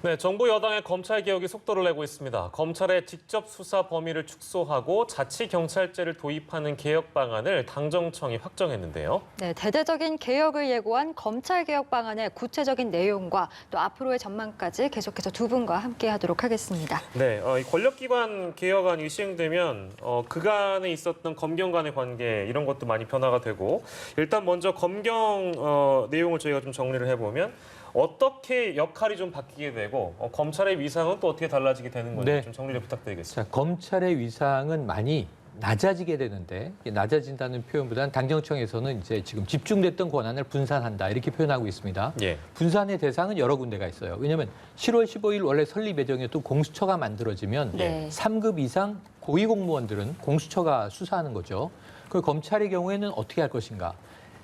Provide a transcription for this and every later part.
네, 정부 여당의 검찰 개혁이 속도를 내고 있습니다. 검찰의 직접 수사 범위를 축소하고 자치경찰제를 도입하는 개혁 방안을 당정청이 확정했는데요. 네, 대대적인 개혁을 예고한 검찰 개혁 방안의 구체적인 내용과 또 앞으로의 전망까지 계속해서 두 분과 함께하도록 하겠습니다. 네, 이 권력기관 개혁안이 시행되면 그간에 있었던 검경 간의 관계 이런 것도 많이 변화가 되고 일단 먼저 검경 내용을 저희가 좀 정리를 해보면 어떻게 역할이 좀 바뀌게 되고 검찰의 위상은 또 어떻게 달라지게 되는 건지 네. 좀 정리를 부탁드리겠습니다. 자, 검찰의 위상은 많이 낮아지게 되는데 낮아진다는 표현보다는 당정청에서는 이제 지금 집중됐던 권한을 분산한다 이렇게 표현하고 있습니다. 예. 분산의 대상은 여러 군데가 있어요. 왜냐하면 7월 15일 원래 설립 예정이었던 공수처가 만들어지면 네. 3급 이상 고위공무원들은 공수처가 수사하는 거죠. 그 검찰의 경우에는 어떻게 할 것인가?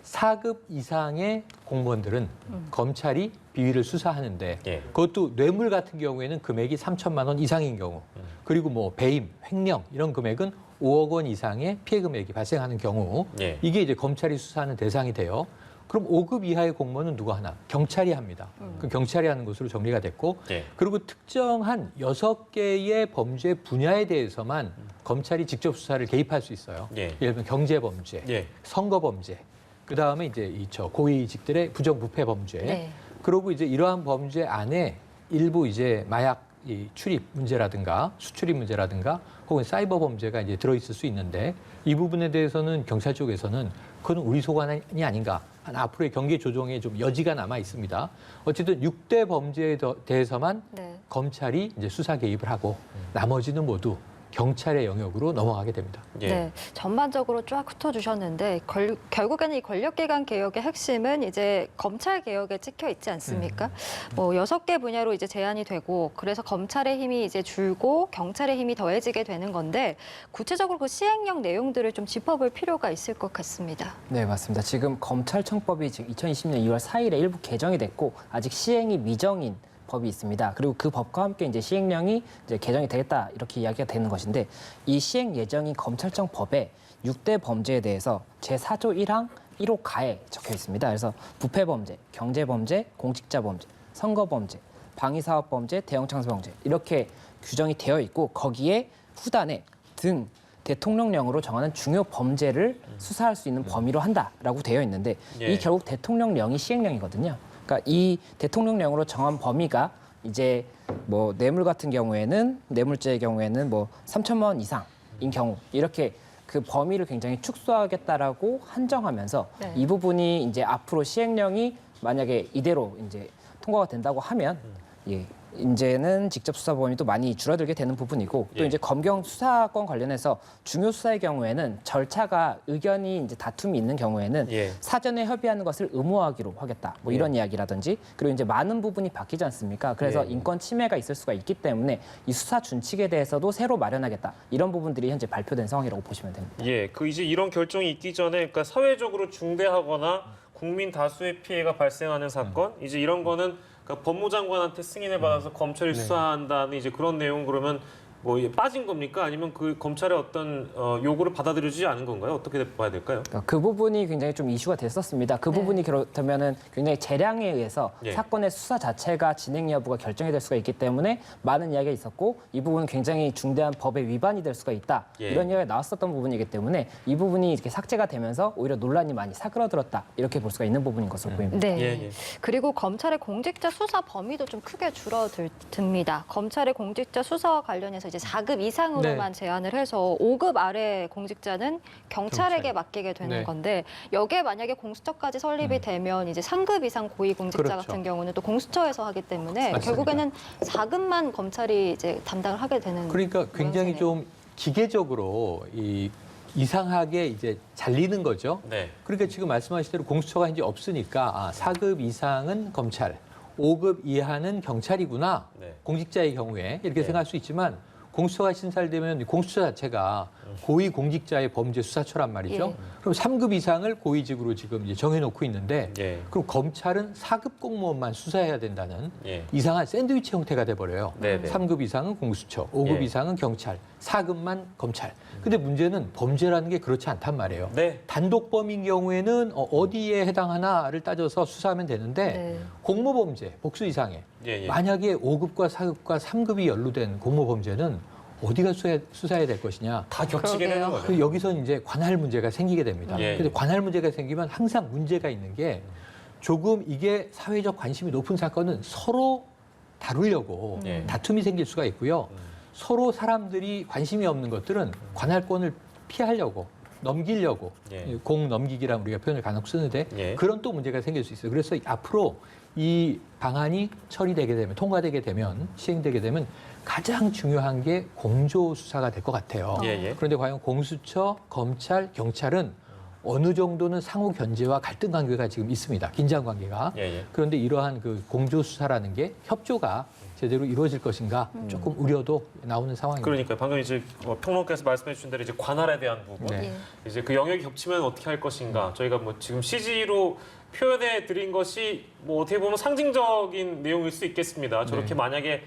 4급 이상의 공무원들은 검찰이 비위를 수사하는데 예. 그것도 뇌물 같은 경우에는 금액이 3천만 원 이상인 경우 그리고 뭐 배임, 횡령 이런 금액은 5억 원 이상의 피해 금액이 발생하는 경우 예. 이게 이제 검찰이 수사하는 대상이 돼요. 그럼 5급 이하의 공무원은 누가 하나? 경찰이 합니다. 그 경찰이 하는 것으로 정리가 됐고 예. 그리고 특정한 6개의 범죄 분야에 대해서만 검찰이 직접 수사를 개입할 수 있어요. 예. 예를 들면 경제범죄, 예. 선거범죄, 그다음에 이제 고위직들의 부정부패 범죄. 네. 그리고 이제 이러한 범죄 안에 일부 이제 마약 출입 문제라든가 수출입 문제라든가 혹은 사이버 범죄가 이제 들어있을 수 있는데 이 부분에 대해서는 경찰 쪽에서는 그건 우리 소관이 아닌가. 앞으로의 경계 조정에 좀 여지가 남아 있습니다. 어쨌든 6대 범죄에 대해서만 네. 검찰이 이제 수사 개입을 하고 나머지는 모두 경찰의 영역으로 넘어가게 됩니다. 예. 네, 전반적으로 쫙 훑어주셨는데 결국에는 이 권력기관 개혁의 핵심은 이제 검찰 개혁에 찍혀 있지 않습니까? 뭐 6개 분야로 이제 제한이 되고 그래서 검찰의 힘이 이제 줄고 경찰의 힘이 더해지게 되는 건데 구체적으로 그 시행령 내용들을 좀 짚어볼 필요가 있을 것 같습니다. 네, 맞습니다. 지금 검찰청법이 지금 2020년 2월 4일에 일부 개정이 됐고 아직 시행이 미정인 법이 있습니다. 그리고 그 법과 함께 이제 시행령이 이제 개정이 되겠다 이렇게 이야기가 되는 것인데 이 시행 예정인 검찰청 법에 6대 범죄에 대해서 제4조 1항 1호 가에 적혀 있습니다. 그래서 부패범죄, 경제범죄, 공직자범죄, 선거범죄, 방위사업범죄, 대형창소범죄 이렇게 규정이 되어 있고 거기에 후단에 등 대통령령으로 정하는 중요 범죄를 수사할 수 있는 범위로 한다라고 되어 있는데 예. 이 결국 대통령령이 시행령이거든요. 그러니까 이 대통령령으로 정한 범위가 이제 뭐 뇌물 같은 경우에는 뇌물죄의 경우에는 뭐 3천만 원 이상인 경우 이렇게 그 범위를 굉장히 축소하겠다라고 한정하면서 네. 이 부분이 이제 앞으로 시행령이 만약에 이대로 이제 통과가 된다고 하면 예. 이제는 직접 수사 범위도 많이 줄어들게 되는 부분이고 또 예. 이제 검경 수사권 관련해서 중요 수사의 경우에는 절차가 의견이 이제 다툼이 있는 경우에는 예. 사전에 협의하는 것을 의무화하기로 하겠다. 뭐 이런 이야기라든지 그리고 이제 많은 부분이 바뀌지 않습니까? 그래서 예. 인권 침해가 있을 수가 있기 때문에 이 수사 준칙에 대해서도 새로 마련하겠다. 이런 부분들이 현재 발표된 상황이라고 보시면 됩니다. 예, 그 이제 이런 결정이 있기 전에 그러니까 사회적으로 중대하거나 국민 다수의 피해가 발생하는 사건 이제 이런 거는 그러니까 법무장관한테 승인을 받아서 검찰이 수사한다는 이제 그런 내용 그러면 뭐 빠진 겁니까? 아니면 그 검찰의 어떤 요구를 받아들여지지 않은 건가요? 어떻게 봐야 될까요? 그러니까 그 부분이 굉장히 좀 이슈가 됐었습니다. 그 부분이 그렇다면은 굉장히 재량에 의해서 예. 사건의 수사 자체가 진행 여부가 결정이 될 수가 있기 때문에 많은 이야기가 있었고 이 부분은 굉장히 중대한 법의 위반이 될 수가 있다. 예. 이런 이야기가 나왔었던 부분이기 때문에 이 부분이 이렇게 सक्제가 되면서 오히려 논란이 많이 사그러들었다. 이렇게 볼 수가 있는 부분인 것으로 보입니다. 네. 예, 예. 그리고 검찰의 공직자 수사 범위도 좀 크게 줄어듭니다. 검찰의 공직자 수사와 관련해서 이제 4급 이상으로만 제한을 해서 5급 아래 공직자는 경찰에게 맡기게 되는 네. 건데 여기에 만약에 공수처까지 설립이 되면 이제 3급 이상 고위 공직자 그렇죠. 같은 경우는 또 공수처에서 하기 때문에 맞습니다. 결국에는 4급만 검찰이 이제 담당을 하게 되는 그러니까 굉장히 모양새네요. 좀 기계적으로 이상하게 이제 잘리는 거죠. 네. 그러니까 지금 말씀하신 대로 공수처가 이제 없으니까 4급 이상은 검찰, 5급 이하는 경찰이구나. 네. 공직자의 경우에 이렇게 생각할 수 있지만 공수처가 신설되면 공수처 자체가 고위 공직자의 범죄 수사처란 말이죠. 예. 그럼 3급 이상을 고위직으로 지금 이제 정해놓고 있는데 예. 그럼 검찰은 4급 공무원만 수사해야 된다는 예. 이상한 샌드위치 형태가 돼버려요. 네네. 3급 이상은 공수처, 5급 예. 이상은 경찰, 4급만 검찰. 근데 문제는 범죄라는 게 그렇지 않단 말이에요. 네. 단독범인 경우에는 어디에 해당하나를 따져서 수사하면 되는데 네. 공모범죄, 복수 이상해. 예, 예. 만약에 5급과 4급과 3급이 연루된 공모범죄는 어디가 수사해야 될 것이냐. 다 겹치게 그러게요. 되는 거죠. 그 여기서 이제 관할 문제가 생기게 됩니다. 예, 근데 예. 관할 문제가 생기면 항상 문제가 있는 게 조금 이게 사회적 관심이 높은 사건은 서로 다루려고 예. 다툼이 생길 수가 있고요. 서로 사람들이 관심이 없는 것들은 관할권을 피하려고 넘기려고 예. 공 넘기기라는 우리가 표현을 간혹 쓰는데 예. 그런 또 문제가 생길 수 있어요. 그래서 앞으로 이 방안이 처리되게 되면 통과되게 되면 시행되게 되면 가장 중요한 게 공조 수사가 될 것 같아요. 예, 예. 그런데 과연 공수처, 검찰, 경찰은 어느 정도는 상호 견제와 갈등 관계가 지금 있습니다. 긴장 관계가. 예, 예. 그런데 이러한 그 공조 수사라는 게 협조가 제대로 이루어질 것인가 조금 우려도 나오는 상황입니다. 그러니까 방금 이제 평론가께서 말씀해 주신 대로 이제 관할에 대한 부분, 네. 예. 이제 그 영역이 겹치면 어떻게 할 것인가. 저희가 뭐 지금 CG로 표현해 드린 것이 뭐 어떻게 보면 상징적인 내용일 수 있겠습니다. 저렇게 네. 만약에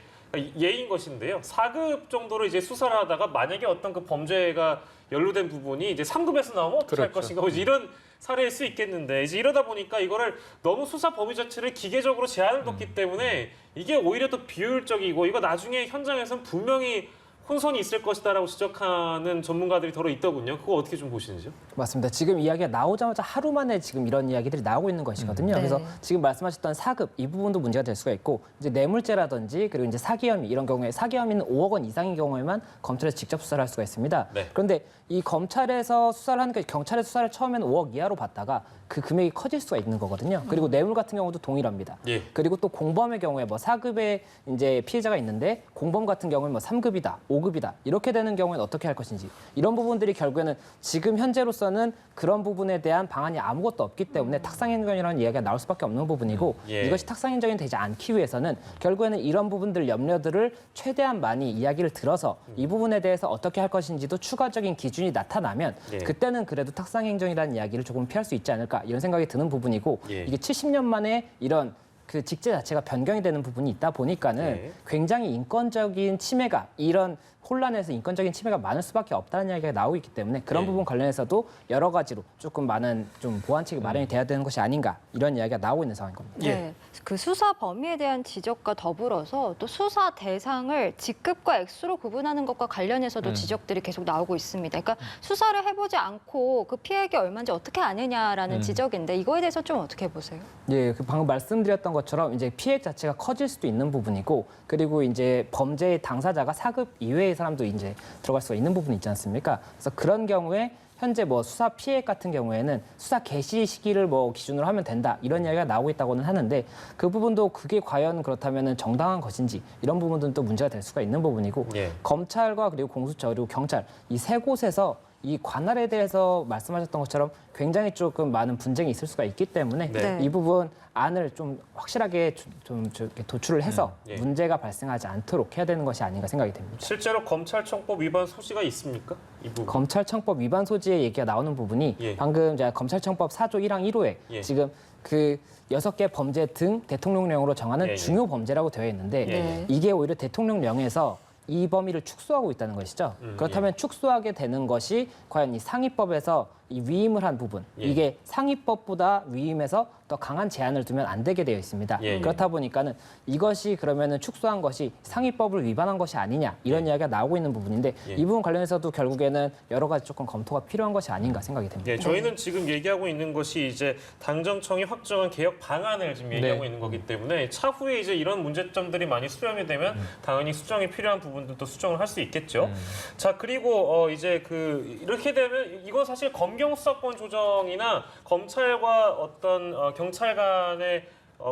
예인 것인데요. 4급 정도로 이제 수사를 하다가 만약에 어떤 그 범죄가 연루된 부분이 이제 3급에서 나오면 어떻게 할 그렇죠. 것인가. 뭐 이런 사례일 수 있겠는데 이제 이러다 보니까 이거를 너무 수사 범위 자체를 기계적으로 제한을 뒀기 때문에 이게 오히려 더 비효율적이고 이거 나중에 현장에서는 분명히 혼선이 있을 것이다라고 지적하는 전문가들이 더러 있더군요. 그거 어떻게 좀 보시는지요? 맞습니다. 지금 이야기가 나오자마자 하루 만에 지금 이런 이야기들이 나오고 있는 것이거든요. 네. 그래서 지금 말씀하셨던 4급 이 부분도 문제가 될 수가 있고 이제 뇌물죄라든지 그리고 이제 사기 혐의 이런 경우에 사기 혐의는 5억 원 이상인 경우에만 검찰에서 직접 수사를 할 수가 있습니다. 네. 그런데 이 검찰에서 수사를 하니까 경찰의 수사를 처음에는 5억 이하로 받다가 그 금액이 커질 수가 있는 거거든요. 그리고 뇌물 같은 경우도 동일합니다. 예. 그리고 또 공범의 경우에 뭐 4급의 이제 피해자가 있는데 공범 같은 경우는 뭐 3급이다, 5급이다 이렇게 되는 경우에는 어떻게 할 것인지 이런 부분들이 결국에는 지금 현재로서는 그런 부분에 대한 방안이 아무것도 없기 때문에 탁상행정이라는 이야기가 나올 수밖에 없는 부분이고 예. 이것이 탁상행정이 되지 않기 위해서는 결국에는 이런 부분들 염려들을 최대한 많이 이야기를 들어서 이 부분에 대해서 어떻게 할 것인지도 추가적인 기준이 나타나면 예. 그때는 그래도 탁상행정이라는 이야기를 조금 피할 수 있지 않을까 이런 생각이 드는 부분이고 예. 이게 70년 만에 이런 그 직제 자체가 변경이 되는 부분이 있다 보니까는 예. 굉장히 인권적인 침해가 이런 혼란에서 인권적인 침해가 많을 수밖에 없다는 이야기가 나오고 있기 때문에 그런 예. 부분 관련해서도 여러 가지로 조금 많은 좀 보완책이 마련이 돼야 되는 것이 아닌가 이런 이야기가 나오고 있는 상황인 겁니다. 예. 네, 그 수사 범위에 대한 지적과 더불어서 또 수사 대상을 직급과 액수로 구분하는 것과 관련해서도 지적들이 계속 나오고 있습니다. 그러니까 수사를 해보지 않고 그 피해액이 얼마인지 어떻게 아느냐라는 지적인데 이거에 대해서 좀 어떻게 보세요? 예, 그 방금 말씀드렸던 것처럼 이제 피해액 자체가 커질 수도 있는 부분이고 그리고 이제 범죄의 당사자가 4급 이외의 사람도 이제 들어갈 수가 있는 부분이 있지 않습니까? 그래서 그런 경우에 현재 뭐 수사 피해액 같은 경우에는 수사 개시 시기를 뭐 기준으로 하면 된다 이런 이야기가 나오고 있다고는 하는데 그 부분도 그게 과연 그렇다면은 정당한 것인지 이런 부분들은 또 문제가 될 수가 있는 부분이고 예. 검찰과 그리고 공수처 그리고 경찰 이 세 곳에서 이 관할에 대해서 말씀하셨던 것처럼 굉장히 조금 많은 분쟁이 있을 수가 있기 때문에 네. 이 부분 안을 좀 확실하게 좀 이렇게 도출을 해서 예. 문제가 발생하지 않도록 해야 되는 것이 아닌가 생각이 됩니다. 실제로 검찰청법 위반 소지가 있습니까? 이 부분. 검찰청법 위반 소지의 얘기가 나오는 부분이 예. 방금 제가 검찰청법 4조 1항 1호에 예. 지금 그 6개 범죄 등 대통령령으로 정하는 예, 예. 중요 범죄라고 되어 있는데 네. 이게 오히려 대통령령에서 이 범위를 축소하고 있다는 것이죠. 그렇다면 축소하게 되는 것이 과연 이 상위법에서 이 위임을 한 부분, 예. 이게 상위법보다 위임에서 더 강한 제한을 두면 안 되게 되어 있습니다. 예. 그렇다 보니까는 이것이 그러면은 축소한 것이 상위법을 위반한 것이 아니냐 이런 이야기가 나오고 있는 부분인데 예. 이 부분 관련해서도 결국에는 여러 가지 조금 검토가 필요한 것이 아닌가 생각이 됩니다. 예, 저희는 지금 얘기하고 있는 것이 이제 당정청이 확정한 개혁 방안을 지금 얘기하고 네. 있는 거기 때문에 차후에 이제 이런 문제점들이 많이 수렴이 되면 당연히 수정이 필요한 부분들도 수정을 할 수 있겠죠. 자, 그리고 이제 그 이렇게 되면 이건 사실 검경 수사권 조정이나 검찰과 어떤 경찰 간의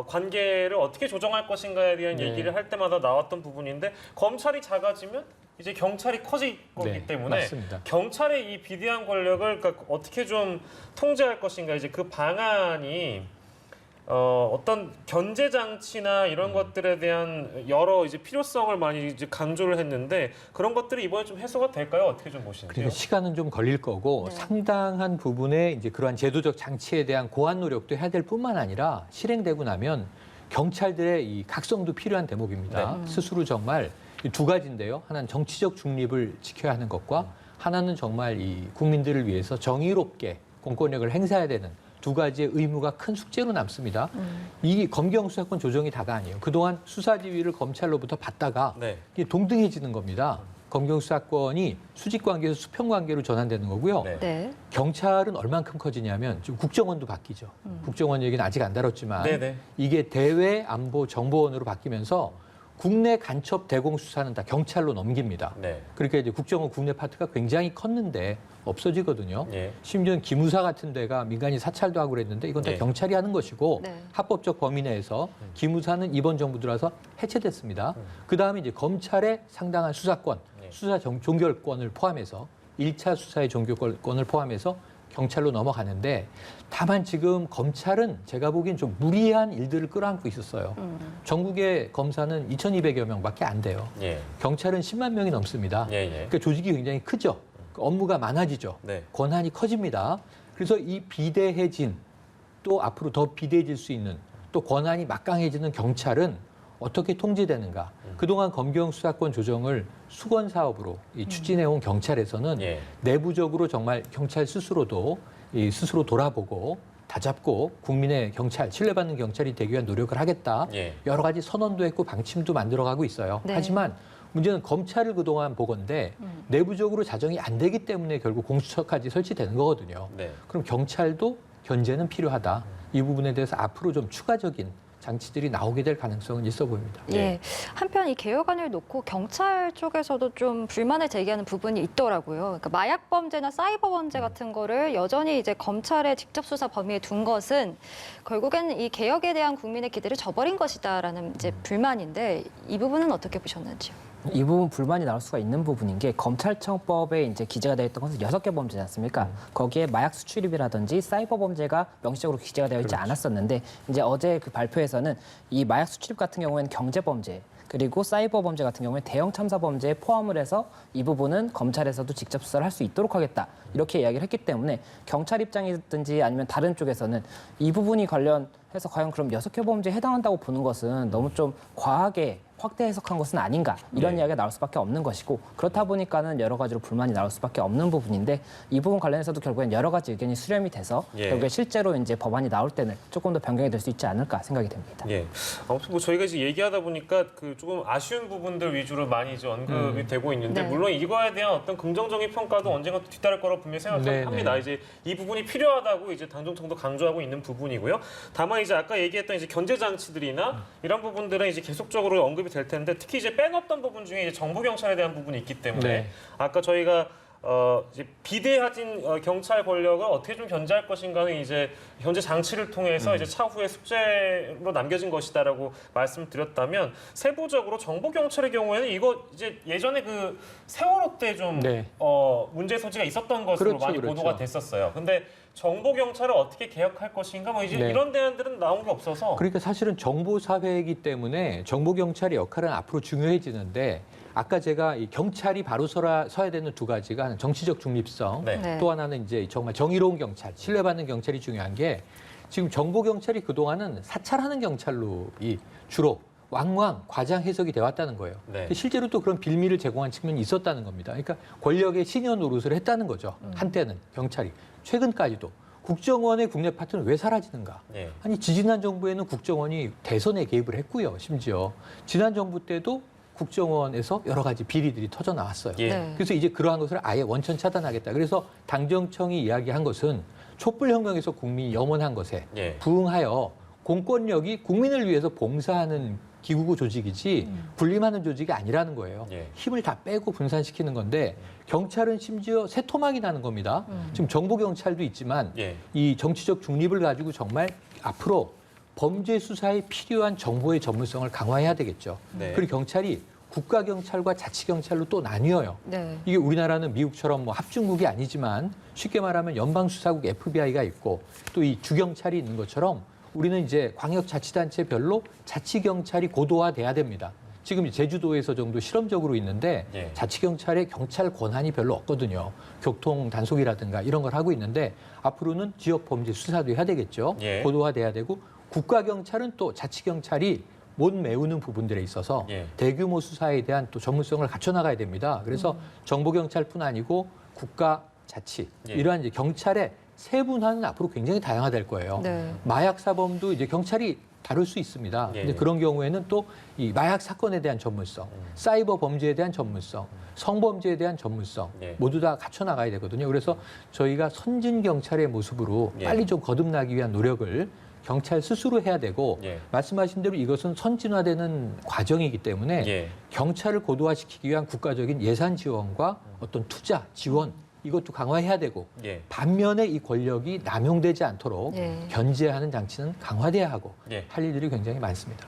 관계를 어떻게 조정할 것인가에 대한 네. 얘기를 할 때마다 나왔던 부분인데 검찰이 작아지면 이제 경찰이 커질 거기 네, 때문에 맞습니다. 경찰의 이 비대한 권력을 그러니까 어떻게 좀 통제할 것인가 이제 그 방안이 어떤 견제 장치나 이런 것들에 대한 여러 이제 필요성을 많이 이제 강조를 했는데 그런 것들이 이번에 좀 해소가 될까요? 어떻게 좀 보시는지요? 그러니까 시간은 좀 걸릴 거고 네. 상당한 부분에 이제 그러한 제도적 장치에 대한 고안 노력도 해야 될 뿐만 아니라 실행되고 나면 경찰들의 이 각성도 필요한 대목입니다. 스스로 정말 이 두 가지인데요. 하나는 정치적 중립을 지켜야 하는 것과 하나는 정말 이 국민들을 위해서 정의롭게 공권력을 행사해야 되는 두 가지의 의무가 큰 숙제로 남습니다. 이 검경 수사권 조정이 다가 아니에요. 그동안 수사 지휘를 검찰로부터 받다가 네. 이게 동등해지는 겁니다. 검경 수사권이 수직 관계에서 수평 관계로 전환되는 거고요. 네. 네. 경찰은 얼만큼 커지냐면 지금 국정원도 바뀌죠. 국정원 얘기는 아직 안 다뤘지만 네네. 이게 대외 안보 정보원으로 바뀌면서 국내 간첩 대공 수사는 다 경찰로 넘깁니다. 네. 그러니까 이제 국정원 국내 파트가 굉장히 컸는데 없어지거든요. 예. 심지어 기무사 같은 데가 민간이 사찰도 하고 그랬는데 이건 다 네. 경찰이 하는 것이고 네. 합법적 범위 내에서 기무사는 이번 정부 들어서 해체됐습니다. 그다음에 이제 검찰의 상당한 수사권, 네. 수사 종결권을 포함해서 1차 수사의 종결권을 포함해서 경찰로 넘어가는데 다만 지금 검찰은 제가 보기엔 좀 무리한 일들을 끌어안고 있었어요. 전국의 검사는 2,200여 명밖에 안 돼요. 예. 경찰은 10만 명이 넘습니다. 예, 예. 그러니까 조직이 굉장히 크죠. 그 업무가 많아지죠. 네. 권한이 커집니다. 그래서 이 비대해진 또 앞으로 더 비대해질 수 있는 또 권한이 막강해지는 경찰은 어떻게 통제되는가. 그동안 검경 수사권 조정을 수건 사업으로 추진해온 경찰에서는 예. 내부적으로 정말 경찰 스스로도 스스로 돌아보고 다잡고 국민의 경찰, 신뢰받는 경찰이 되기 위한 노력을 하겠다. 예. 여러 가지 선언도 했고 방침도 만들어가고 있어요. 네. 하지만 문제는 검찰을 그동안 보건데 내부적으로 자정이 안 되기 때문에 결국 공수처까지 설치되는 거거든요. 네. 그럼 경찰도 견제는 필요하다. 이 부분에 대해서 앞으로 좀 추가적인 장치들이 나오게 될 가능성은 있어 보입니다. 예. 한편 이 개혁안을 놓고 경찰 쪽에서도 좀 불만을 제기하는 부분이 있더라고요. 그러니까 마약 범죄나 사이버 범죄 같은 거를 여전히 이제 검찰의 직접 수사 범위에 둔 것은 결국에는 이 개혁에 대한 국민의 기대를 저버린 것이다라는 이제 불만인데 이 부분은 어떻게 보셨는지요? 이 부분 불만이 나올 수가 있는 부분인 게 검찰청법에 이제 기재가 되어 있던 것은 6개 범죄지 않습니까? 거기에 마약 수출입이라든지 사이버 범죄가 명시적으로 기재가 되어 있지 않았었는데 이제 어제 그 발표에서는 이 마약 수출입 같은 경우에는 경제 범죄 그리고 사이버 범죄 같은 경우에 대형 참사 범죄에 포함을 해서 이 부분은 검찰에서도 직접 수사를 할 수 있도록 하겠다. 이렇게 이야기를 했기 때문에 경찰 입장이든지 아니면 다른 쪽에서는 이 부분이 관련해서 과연 그럼 6개 범죄에 해당한다고 보는 것은 너무 좀 과하게 확대 해석한 것은 아닌가 이런 이야기가 나올 수밖에 없는 것이고 그렇다 보니까는 여러 가지로 불만이 나올 수밖에 없는 부분인데 이 부분 관련해서도 결국엔 여러 가지 의견이 수렴이 돼서 예. 결국에 실제로 이제 법안이 나올 때는 조금 더 변경이 될 수 있지 않을까 생각이 됩니다. 예. 아무튼 뭐 저희가 이제 얘기하다 보니까 그 조금 아쉬운 부분들 위주로 많이 이제 언급이 되고 있는데 네. 물론 이거에 대한 어떤 긍정적인 평가도 언젠가 또 뒤따를 거라고 분명히 생각합니다. 네, 네. 이제 이 부분이 필요하다고 이제 당정청도 강조하고 있는 부분이고요. 다만 이제 아까 얘기했던 이제 견제 장치들이나 이런 부분들은 이제 계속적으로 언급이 될 텐데 특히 이제 빼놓던 부분 중에 이제 정부 경찰에 대한 부분이 있기 때문에 네. 아까 저희가 이제 비대해진 경찰 권력을 어떻게 좀 견제할 것인가는 이제 현재 장치를 통해서 이제 차후에 숙제로 남겨진 것이다라고 말씀드렸다면 세부적으로 정보 경찰의 경우에는 이거 이제 예전에 그 세월호 때 좀 네. 문제 소지가 있었던 것으로 그렇죠, 많이 그렇죠. 보도가 됐었어요. 근데 정보 경찰을 어떻게 개혁할 것인가 뭐 이제 네. 이런 대안들은 나온 게 없어서 그러니까 사실은 정보 사회이기 때문에 정보 경찰의 역할은 앞으로 중요해지는데 아까 제가 이 경찰이 바로 서야 되는 두 가지가 하나는 정치적 중립성, 네. 네. 또 하나는 이제 정말 정의로운 경찰, 신뢰받는 경찰이 중요한 게 지금 정보 경찰이 그동안은 사찰하는 경찰로 주로 왕왕 과장 해석이 돼 왔다는 거예요. 네. 실제로 또 그런 빌미를 제공한 측면이 있었다는 겁니다. 그러니까 권력의 신여 노릇을 했다는 거죠. 한때는 경찰이 최근까지도 국정원의 국내 파트는 왜 사라지는가? 예. 아니 지지난 정부에는 국정원이 대선에 개입을 했고요. 심지어 지난 정부 때도 국정원에서 여러 가지 비리들이 터져 나왔어요. 예. 네. 그래서 이제 그러한 것을 아예 원천 차단하겠다. 그래서 당정청이 이야기한 것은 촛불혁명에서 국민이 염원한 것에 예. 부응하여 공권력이 국민을 위해서 봉사하는 기구고 조직이지 군림하는 조직이 아니라는 거예요. 예. 힘을 다 빼고 분산시키는 건데 경찰은 심지어 새토막이 나는 겁니다. 지금 정보 경찰도 있지만 예. 이 정치적 중립을 가지고 정말 앞으로 범죄 수사에 필요한 정보의 전문성을 강화해야 되겠죠. 네. 그리고 경찰이 국가 경찰과 자치 경찰로 또 나뉘어요. 네. 이게 우리나라는 미국처럼 뭐 합중국이 아니지만 쉽게 말하면 연방수사국 FBI가 있고 또 이 주경찰이 있는 것처럼 우리는 이제 광역자치단체별로 자치경찰이 고도화돼야 됩니다. 지금 제주도에서 정도 실험적으로 있는데 예. 자치경찰의 경찰 권한이 별로 없거든요. 교통 단속이라든가 이런 걸 하고 있는데 앞으로는 지역 범죄 수사도 해야 되겠죠. 예. 고도화돼야 되고 국가경찰은 또 자치경찰이 못 메우는 부분들에 있어서 예. 대규모 수사에 대한 또 전문성을 갖춰나가야 됩니다. 그래서 정보경찰뿐 아니고 국가자치 예. 이러한 이제 경찰의 세분화는 앞으로 굉장히 다양화될 거예요. 네. 마약 사범도 이제 경찰이 다룰 수 있습니다. 예. 근데 그런 경우에는 또 이 마약 사건에 대한 전문성, 사이버 범죄에 대한 전문성, 성범죄에 대한 전문성 예. 모두 다 갖춰 나가야 되거든요. 그래서 저희가 선진 경찰의 모습으로 예. 빨리 좀 거듭나기 위한 노력을 경찰 스스로 해야 되고 예. 말씀하신 대로 이것은 선진화되는 과정이기 때문에 예. 경찰을 고도화시키기 위한 국가적인 예산 지원과 어떤 투자, 지원 이것도 강화해야 되고 예. 반면에 이 권력이 남용되지 않도록 예. 견제하는 장치는 강화돼야 하고 예. 할 일들이 굉장히 많습니다.